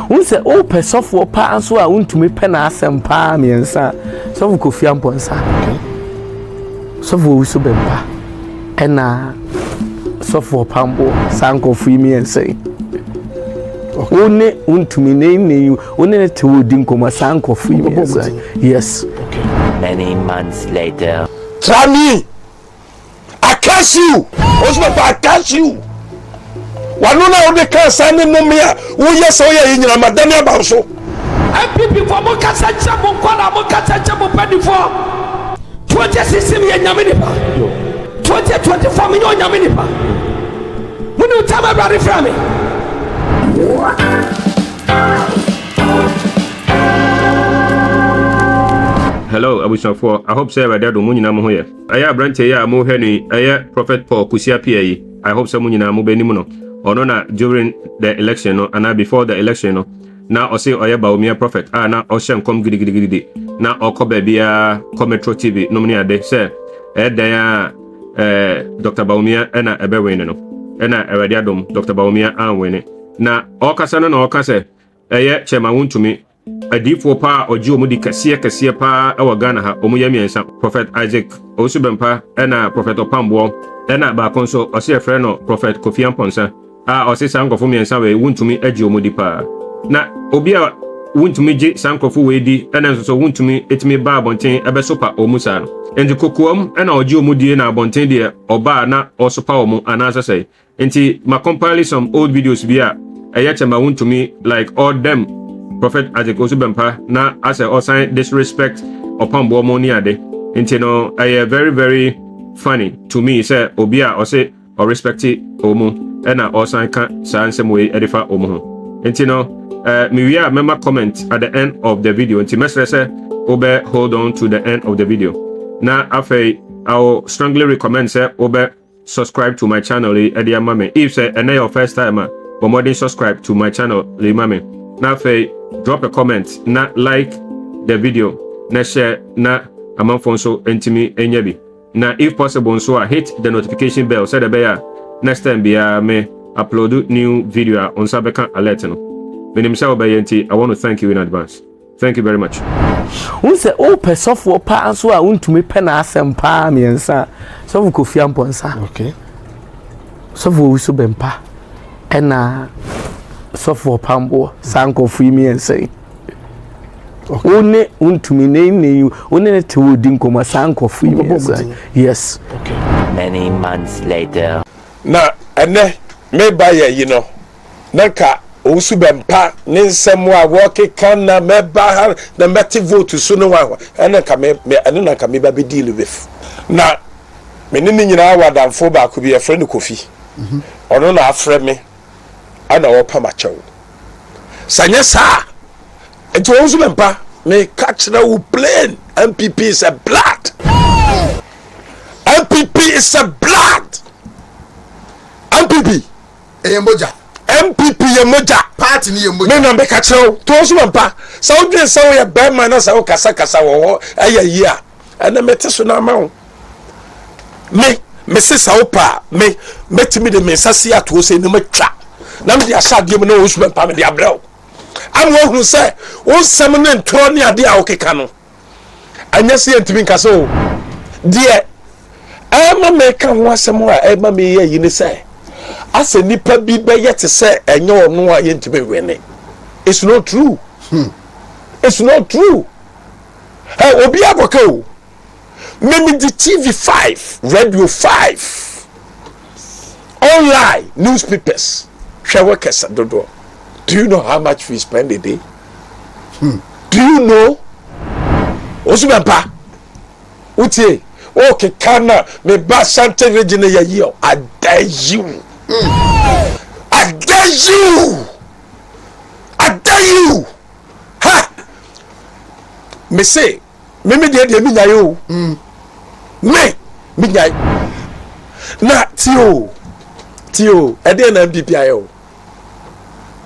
Unse o pesofo pa anso a Wontumi pe na asem pa miensa. So Kofi Amponsah. So Owusu Bempah. Ena so Opambour sanko fu miensa. One Wontumi ne one te wodi nkoma sanko fu miensa. Yes. Okay. Many months later. Trami, I curse you. Owusu Bempah, I curse you. Wanuna ode kan sane nomia wo yes o ye nyina madani aba so MPP for mo kasa chamo kwala mo kasa chamo pedi for 2016 ye nyame ni ba 2024 me nyame ni ba muni utama brari frame. Hello, Abusafo. I hope say we dey do mo nyina mo ho ye. Aya branche ya mo he ni aya Prophet Paul Kusi Appiah yi. I hope say mo nyina mo be ni mo no. Ono na during the election no and before the election no na o say oye Bawumia Prophet na o hye nkom gidigidi na okoba bia Metro TV no mni ade say dan Dr. Bawumia na ebewene no na ewade adom Dr. Bawumia anwene na o kasa no na o kasa eye chema Wontumi adifo pa oji omudi kase pa e Ghana ha omu yamiensa Prophet Isaac Owusu Bempah na Prophet Opambour na ba konso o say frɛ no Prophet Kofi Amponsah o say sankofo miensa we Wontumi agi omudi pa na obi a Wontumi gi sankofo we di na nso so Wontumi etimi ba abonten ebesopa omusa no enti kokoam na ogi omudi na abonten de oba na osopa omu anasa say enti ma compile some old videos bia chema Wontumi like all them Prophet Isaac Owusu Bempah na as a sign disrespect Opambour money ade enti no very very funny to me say obi a o say or respect omu na o sign kan sansem we edifa omu ho enti no me we a member comment at the end of the video enti mesre say obe hold on to the end of the video na afei I will strongly recommend say obe subscribe to my channel edia mame if say and your first time but more than subscribe to my channel le mame na afei drop a comment na like the video na share na amanfo so entimi enyabi na if possible so hit the notification bell so that be next time be me upload new video on Sabeka alert no menim say obayenti. I want to thank you in advance. Thank you very much. Unse o pesofo pa anso a Wontumi pe na asem pa miensa so Kofi Amponsah. Okay. So Owusu Bempah ena so Opambour sanko fu miensa. One Wontumi ne one te wodi nkoma sanko fu miensa. Yes. Okay. Many months later. Na ene me baye yi no nanka Owusu Bempah ne nsem a wo kekan na me ba na meti vote so no wa ene ka me ene na ka me ba be deal with na me ni nyina wadamfo ba ko bi e friend Kofi ono na afre me ana wo pa machew sanye sa enti Owusu Bempah me catch na wo plain MPP is a blood. MPP is a blood. MPP Eyemboja. MPP yemoja Party ni yemoja. Me na be catch na to Owusu Bempah sa wo dwen sa wo ye be man na sa wo kasa wo aya yi a ana mete so na ma wo me se sa wo pa me metimi de me sase ato se ni matwa na me de asade me na Owusu Bempah me de abrao am wo hu se wo sem ne ntro ne ade a wo keka no anya se ntimi nkasa o de ma me ka ho asem a ma me ye yi ni se ase nipa bi be yete se enye ono a ye ntimi wene. It's not true. It's not true. Hey, obi agoka o me di TV5 radio 5 online newspapers workers dodo. Do you know how much we spend a day? Do you know? Owusu Bempah utie okay kana me ba sante region ya yi I dare you. I dare you. I dare you. Ha. Me say me de mi nyaye o. Me nyaye. Na tio e dey na MPP ayo.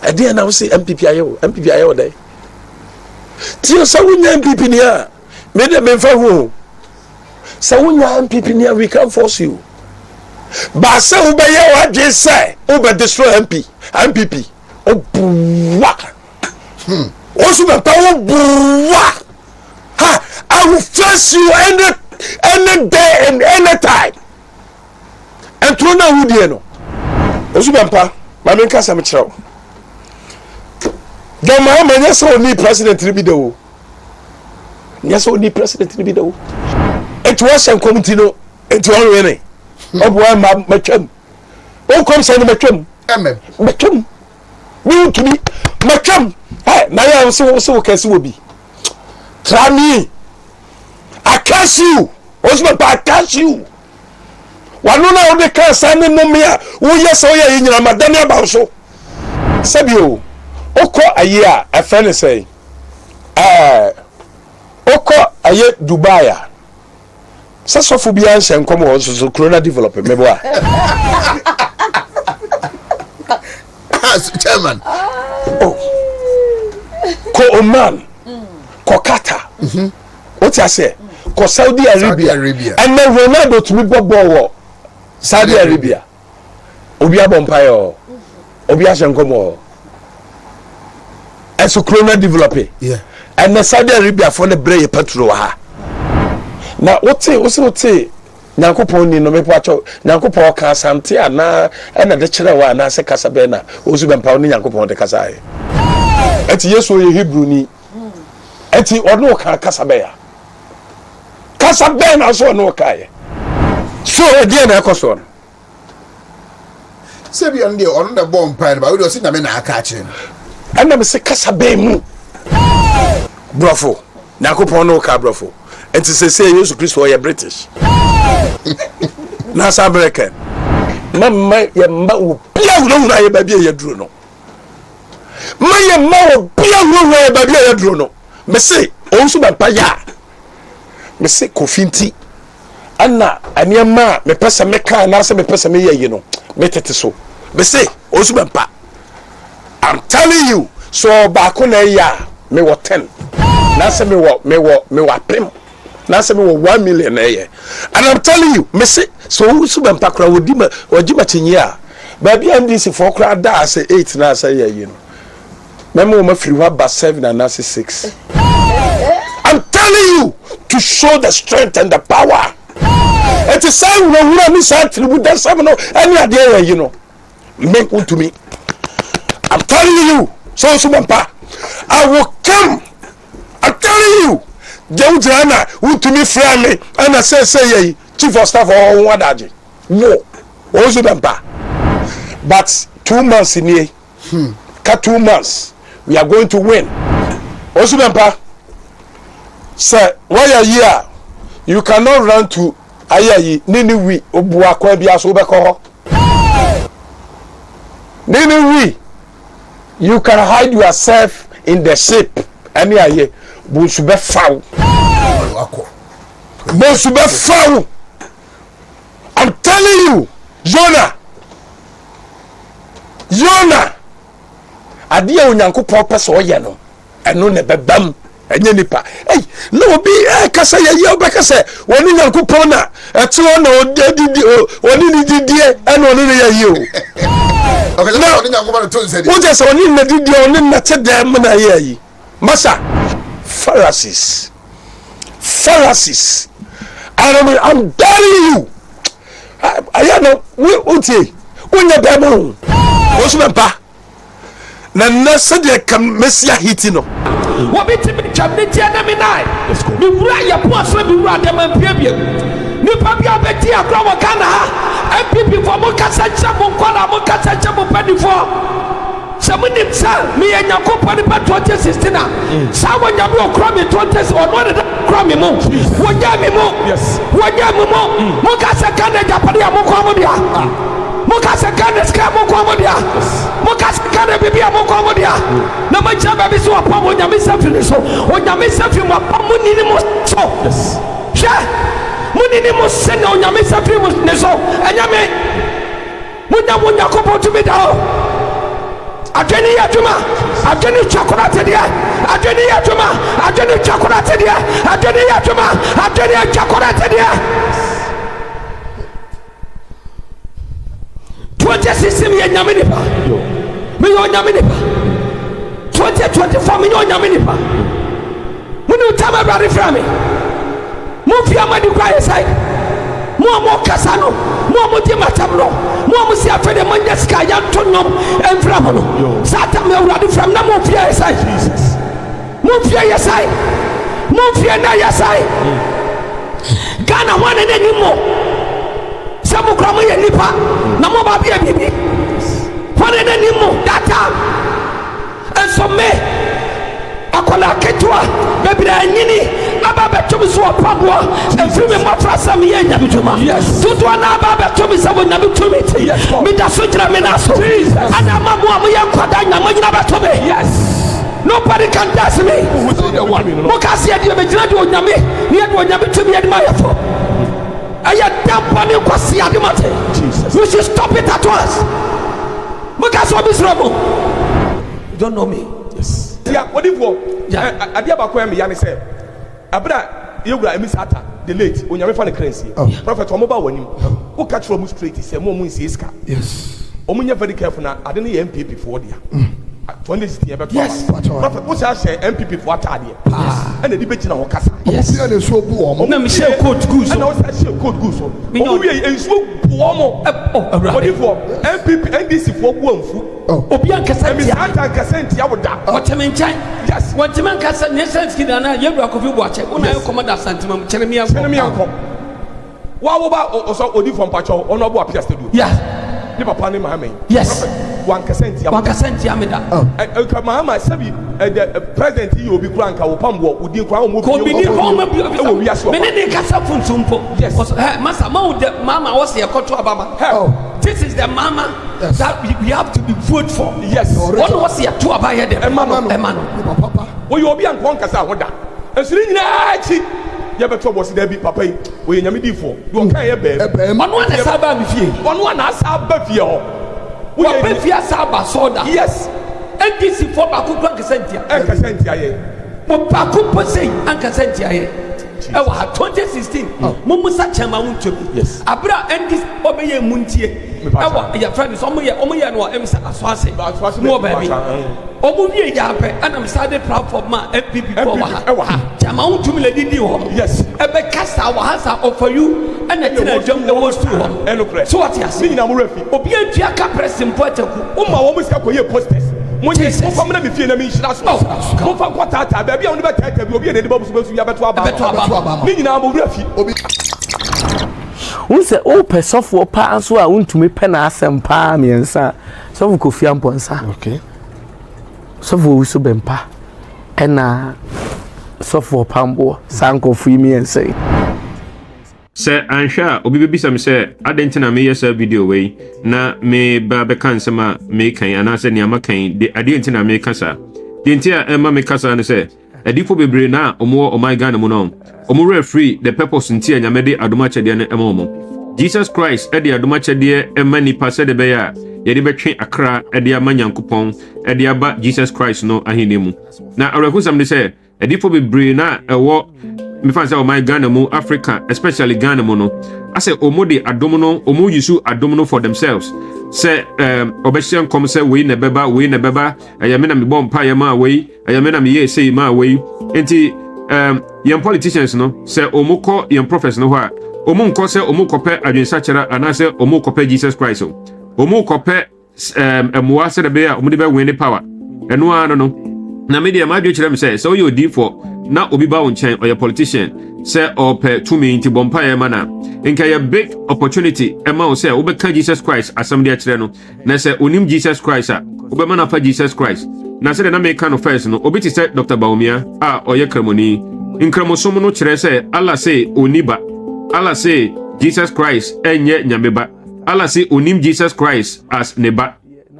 E dey na we say MPP ayo dey. Tio sa wunya MPP ni a me de me fa hu. Sa wunya MPP ni a we can force you. Ba say wo be ye wa dwe say wo be destroy MPP. obuwa Owusu Bempah obuwa ha I will face you any day and any time and to na who dey no Owusu Bempah ma me nka sam kyerɛw the man yes only president ni bi de wo yes only president ni bi de wo it was a committee no it was really obuwa ma matwam o kom say no matwam matwam we to be matwam na ya so kesi wo bi try me I curse you Owusu Bempah I curse you wanu na o de kan san no me a wo yes o ya yinyina madani aba so sabio oko aye a friend say oko aye Dubai a sasofo bia nhyɛ nkɔm wɔ so corona developer mebo a chairman ko Oman ko Qatar what you say ko Saudi Arabia and then Ronaldo to me bobo wɔ Saudi Arabia obi abompayo obi ahyɛ nkɔm wɔ and so corona developer and the Saudi Arabia for the break petrol ha na wote Nyankopɔn ni no me pacho Nyankopɔn ka asante ana na de kyerɛ wa na se kasa be na Owusu Bempah ni Nyankopɔn de kasa ai eti Yesu ye Hebrew ni eti ɔno ka kasa be ya kasa be na so ɔno ka ye so e na ekoso no se bi on de ɔno na bɔ mpa ba we do se na me na aka kyerɛ no ana me se kasa be mu brofo Nyankopɔn no ka brofo enti se Yesu Kristo ɔyɛ British na sa American mama ye ma wo bia wo na ye ba bia ye duro no ma ye ma wo bia wo ye ba bia ye duro no me se Owusu Bempah ya me se kofinti ana aniema me pesa me kan na se me pesa me ye no me tete so me se Owusu Bempah I'm telling you so ba ko na ya me wo 10 na se me wo apem na se me wo 1 million na ye and I'm telling you me say so Owusu Bempah kra wodi ma chinyi a ba bia ndisi for kra da say 8 na say ye you know memo ma free wa ba 7 and na say 6 I'm telling you to show the strength and the power it is say we ni say tribu da some no any ade you know make Wontumi I'm telling you so Owusu Bempah I will come I'm telling you Jewjana Wontumi frame me and I say chief of staff or wadaji wo Owusu Bempah but 2 months in here 2 months we are going to win Owusu Bempah say why year you cannot run to ayayi nini wi obuwa kwa bia so beko ho nini wi you can hide yourself in the ship any aye Bosu be foul. Bosu be foul. I'm telling you, Jonah. Adia Onyankopɔn pese oye no. Eno ne bebam enye nipa. Hey, no bi kasa ye obekase woni Nyankopɔn na ete na odidi oni ni didie eno oni ne ye o. Okay, na oni Nyankopɔn to nse di. Wo je se oni na didie oni na te dem na ye yi. Masa Pharisees and I'm telling you I know we uti unya bemo Owusu Bempah na se de kam mesia hitino wo biti me chamne tia na me nai me wura ye po aso me wura de man piabia ni pa bia beti akra wo Ghana ha MPP for mo kasa chamo kwala mo kasa chamo padifo Samunim sa me Nyankopɔn pa 2016 a sa wo nya me okra me 20 or no da kra me mo wo nya me mo mo ka se Ghana Japan ya mo kwa mo dia mo ka se Ghana ska mo kwa mo dia mo ka se Ghana bibi ya mo kwa mo dia na ma cha ba bi so apa mo nya me safi so o nya me safi mo apa mo ni mo so hwe mo ni mo se na o nya me safi mo ne so enya me mo nya mo Nyankopɔn to me da Adwene yatuma adwene chakurate dia adwene yatuma adwene chakurate dia adwene yatuma adwene chakurate dia 20 system ye nyame nipa me yo nyame nipa 2024 me yo nyame nipa muni utama brother from me mo fi amadi kwa yesai mo kasano mo di matablo mo si afede mo nyaska ya tonnom enfra mo no sata me brother from na mo fi yesai Jesus mo fi yesai mo fi na yesai Ghana wane ne nimo sabu kramo ye nipa na mo ba bia bibi wane ne nimo data enso me akola ketua bebira nyini aba betum so Opambour enfiri me mafrasa me ye nyabituma tutu na aba betum so nyabitumi me da so jira me na so ana mamu amu ye kwada nyamo nyina betome nobody can dance me mo ka se ade me jina de onyame ne de onyame tumi ye de ma yefo aya dampa ne kwase ade mate we should stop it at once mo ka so bisromo don't know me. Yes. Yeah, what if you? Adi abako emi yani say. Abra yegura emi sata the late onyame fa ne currency. Prophet omoba wanim. Who catch from straight say mo nsi iska. Yes. Omunya very careful na ade ne MPP for dia. 2016 ebe to. Yes. Prophet who say MPP for atade. And the debate na ho kasa. Yes. See the so bu omo. Na me share code goose. And I was share code goose. Omo wi enso bu omo. What if MPP NDC for bu amfu. Obi ankasa emi santa kasenti awoda watemenchan yes watemen kasa nation skida na yebra Kofi Boache una yo commander santima chenemi anko wa wo ba oso odi from pacho ono obo Appiah stadium yeah ni papa ni Mahama yes one kasenti ameda Mahama sabi the president yi obi kura nka Opambour odi kura o mo bi o wi aso me ne kasa funtumpo yes masa ma wo mama wo se ekoto abama this is the mama that we have to be vote for. Yes. What was your two about here? Emmanuel. Papa. Wo you obi ankon kasa hoda. Esiri nyina achi. Ye beto boss there bi papa yi. Wo ye nyame difo. Do kan ye be. Onu na saba mi fie. Onu na saba fie ho. Wo be fie saba soda. Yes. NDC for ba ku kwan kesentia. Kesentia ye. Mo pa ku posei an kesentia ye. Ewa 2016 Mumusa chama Wontumi yes abra NDC obeye muntie ewa ya friend so omo ye no emisa aswase no baby omo wie ya pe ana me started platform ma MPP for wa chama Wontumi le didi ho yes ebe kasa wa hasa offer you ana tina dwam the was to ho so what ya me nyina mo refi obi atua ka press importaku umma wo musika koye posters monye mo na me fie na me nhira so mo fa kwatata ba bia woni be tata bi obi e de babusu basu ya beto aba me nyina mo refi obi unse o pesofo pa so a untumi pe na asem pa miensa so Kofi Amponsah okay so Owusu Bempah ena so Opambour sanko fu miensa sɛ anhwɛ a obi bebisa me sɛ adentina me yesa video wei na me ba bɛka nsɛm a me kan anaasɛ nneɛma kan de ade ntina me kasa de nti a ɛma me kasa ne sɛ adifo bebree na ɔmo ɔman Ghana mu no ɔmo free the purpose nti a nyame de adoma kyɛdeɛ no ɛma ɔmo Jesus Christ ɛde adoma kyɛdeɛ ɛma nipa sɛ de bɛyɛ a yɛde bɛtwe akra ɛde ama Nyankopɔn ɛde aba Jesus Christ no ahenni mu na awurɛkusam ne sɛ adifo bebree na ɛwɔ me fan say my Ghana mu Africa especially Ghana mu no I say omo de adom no omo yusu adom no for themselves say obeshian come say we na beba ayame na me bom pa yama we ayame na me ye say ma we enti young politicians no say omo call young prophets no ha omo nko say omo kope adwensa kyera ana say omo kope Jesus Christ omo kope emwa say de be a omo de be win the power eno ano no na media ma dwe kyerɛ me sɛ oyo di for na obi ba wo nkyɛn ɔyɛ politician sɛ ɔpɛ tumi nti bɔmpa yɛ ma na nka yɛ big opportunity ɛma wo sɛ wobɛka Jesus Christ asɛm de akyerɛ no na sɛ onim Jesus Christ a wobɛma na fa Jesus Christ na sɛ de na meka no first no obi te sɛ Dr. Bawumia a ɔyɛ kramoni nkramosom no kyerɛ sɛ Allah sɛ oni ba Allah sɛ Jesus Christ ɛnyɛ nyame ba Allah sɛ onim Jesus Christ as ne ba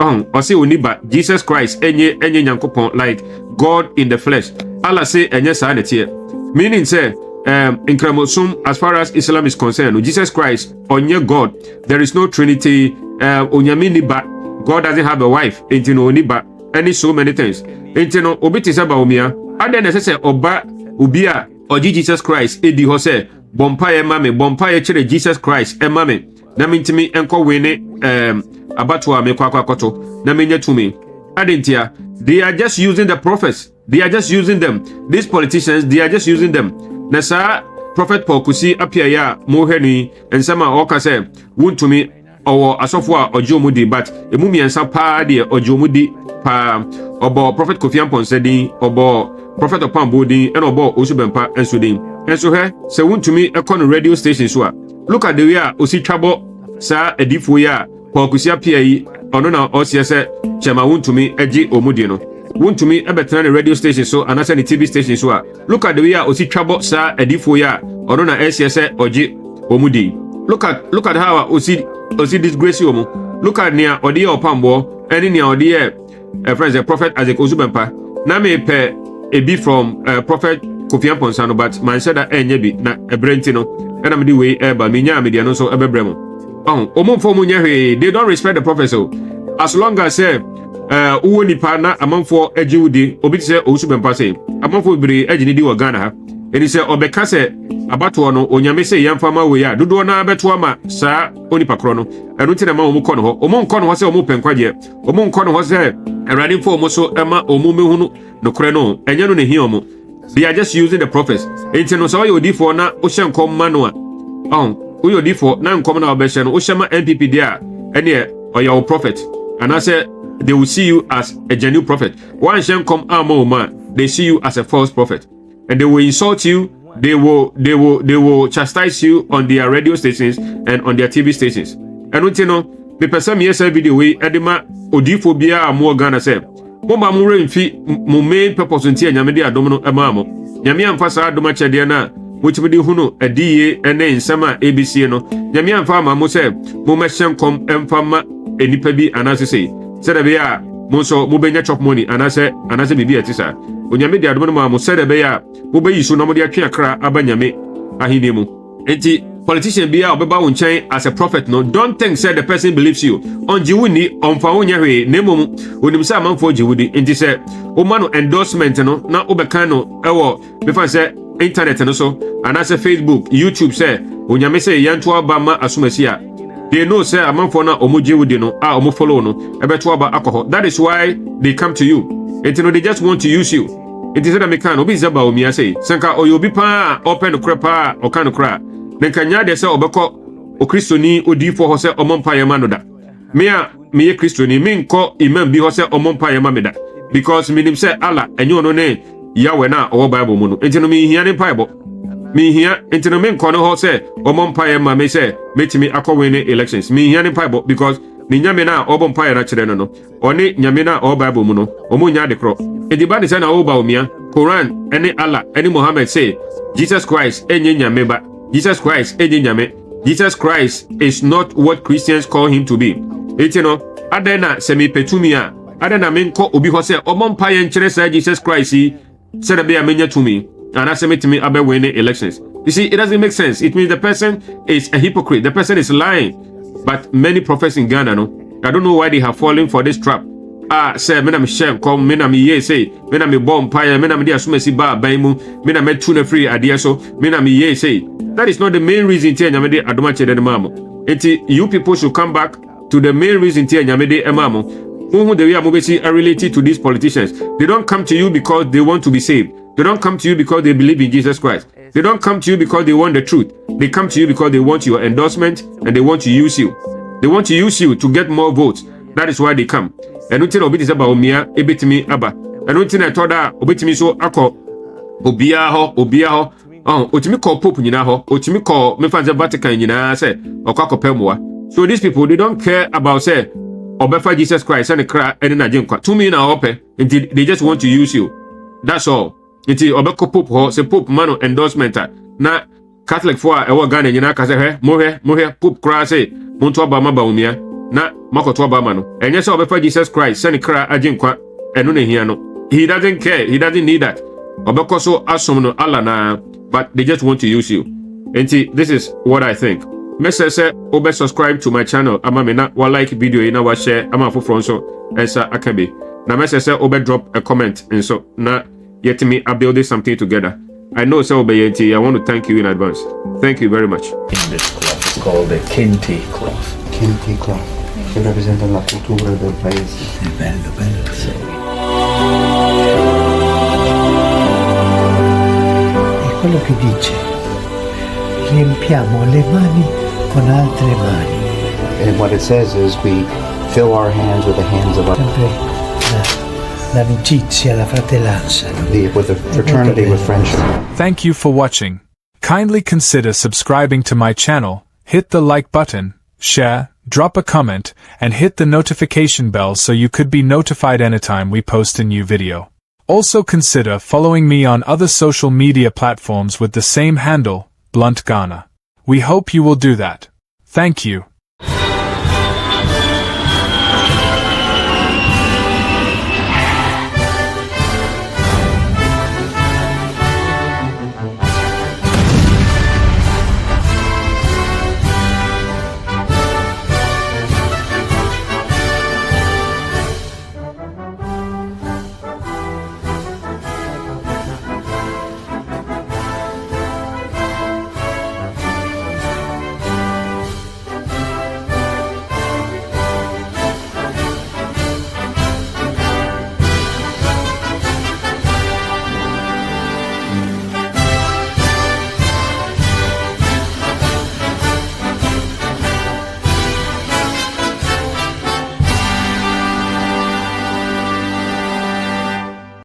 or say oniba Jesus Christ enye Nyankopon like God in the flesh. Allah say enye sa netie. Meaning say in Kramosum as far as Islam is concerned, Jesus Christ onye God. There is no Trinity. Onyame niba. God doesn't have a wife. Enti no oniba. Any so many things. Enti no obi te say Bawumia. Ade na say oba obi a oji Jesus Christ edi ho say bompa ye mame bompa ye kire Jesus Christ e mame. Na mintimi enko wene abatwa me kwa koto na menye tumi adentia they are just using the prophets, they are just using them, these politicians, they are just using them. Na sa Prophet Paul Kusi Appiah ya mo hwani ensama oka se Wontumi owo asofo a ojomudi but emu miensa pa de ojomudi pa obo Prophet Kofi Amponsah din obo Prophet Opambour din and obo Owusu Bempah enso din enso he se Wontumi ekon radio station so a look at the way a osi twabo sa edifo ya Paul Kusi Appiah yi ono na osie se chema Wontumi eji omudi no Wontumi ebetena the radio station so anasa the TV station so a look at the way a osi twabo sa edifo ya ono na esie se oji omudi. Look at how osi disgrace omo. Look at near odi Opambour any near odi friends the Prophet Isaac Owusu Bempah na me pe ebi from Prophet Kofi Amponsah no but man said that enye bi na ebrenti no na me di we ba me nya media no so ebebrem omo fo mu nya hwe they don't respect the prophet so as long as say uwo nipa na amanfo ajiwudi obi say Owusu Bempah say amanfo biri agini di wo Ghana ha eni say obeka say abato no onyame say yamfama we ya dodo na abeto ama saa onipa kro no enu ti na ma omu kɔ no ho omu nkɔ no ho say omu penkwaje omu nkɔ no ho say erade fo omu so ema omu mehunu no kre no enye no ne hi omu. They are just using the prophets. Enti no so yodifo na o hye nkom ma no a o yodifo na nkom na obehye no o hye ma MPP dia ene oya prophet and I say they will see you as a genuine prophet. One hye nkom ama ma they see you as a false prophet and they will insult you. They will chastise you on their radio stations and on their TV stations. And you know, me person me say video we edema odifo bia mo Ghana say mo ma mo remfi mo main purpose ntia nyame de adom no ema mo nyame amfa sa adom achede na mochimi de hunu adiye ene nsama ABC no nyame amfa ma mo say mo mehyen kom emfa ma enipa bi anase say da bia mo so mo benya chop money anase bibi atisa onyame de adom no ma mo say da bia mo bayi so no mo de atwe akra abanyame ahine mu. Enti politician bia obeba wo nchen as a prophet no don't think say the person believes you on jiwuni on fa wonya hwe nemom onim say amanfo jiwudi enti say o ma no endorsement no na obeka no ewo befa say internet no so anase Facebook YouTube say onyame say yanto aba ma asomasi a they know say amanfo na omo jiwudi no a omo follow no ebeto aba akoho. That is why they come to you. Enti no they just want to use you. Enti say that me kan obi zaba Bawumia say sanka oyobi pa open krepa o kan kra nenkanya de se obekọ okristoni odifo ho se omompa yema no da me a me ye kristoni me nko imam bi ho se omompa yema me da because minim se Allah enyo no ne yawe na owo bible mu no entino me hia ne bible me hia entino me nko no ho se omompa yema me se metimi akọwe ne elections me hia ne bible because ni nyame na obompa yema kire no no oni nyame na owo bible mu no omo nya de kro ediba de se na owo Bawumia Quran ene Allah ene Muhammad say Jesus Christ enye nyame ba Jesus Christ ejinyame. Jesus Christ is not what Christians call him to be. Etino adena semi petumia adena menko obi ho se omompa ye nkyere sa Jesus Christ said be amenya to me and asemetimi abe win elections. You see, it doesn't make sense. It means the person is a hypocrite. The person is lying. But many prophets in Ghana, no, I don't know why they have fallen for this trap. Say me na me share come me na me ye say me na me bomb pie me na me dia sumesi ba baimu me na me tuna free adie so me na me ye say. That is not the main reason tia nyame de adoma chede mamo. Enti you people should come back to the main reason tia nyame de emamo. Who the way amobesi are related to these politicians. They don't come to you because they want to be saved. They don't come to you because they believe in Jesus Christ. They don't come to you because they want the truth. They come to you because they want your endorsement and they want to use you. They want to use you to get more votes. That is why they come. And until obiti sa Bawumia ebetimi aba. And until I told her obetimi so akọ obia ho otimi call Pope nyina ho otimi call mefanze Vatican nyina say okakopemwa. So these people, they don't care about say obefa Jesus Christ and the cry and na jenkwa to me na ope until they just want to use you. That's all. Until obeko Pope ho say Pope mano endorsement na Catholic for ewo Ghana nyina ka say he mo Pope cry say monto aba ma Bawumia na makoto aba ma no enye say obefa Jesus Christ send cry ajenkwa eno na hia no. He doesn't care. He doesn't need that. Obeko so asom no Allah na, but they just want to use you. And see, this is what I think. Message say obe subscribe to my channel. Ama me na wa like video ina wa share ama foforo so ensa akabe. Na message say obe drop a comment and so na yet me I building something together. I know say obe yeti. I want to thank you in advance. Thank you very much. In this cloth, it's called the kente cloth. Kente cloth. che rappresentano la cultura del paese. È bello, bello. Sì. È quello che dice, riempiamo le mani con altre mani. And what it says is we fill our hands with the hands of Sempre l'amicizia, la fratellanza. with the fraternity, with friendship. Thank you for watching. Kindly consider subscribing to my channel, hit the like button, share, drop a comment, and hit the notification bell so you could be notified anytime we post a new video. Also consider following me on other social media platforms with the same handle, BluntGhana. We hope you will do that. Thank you.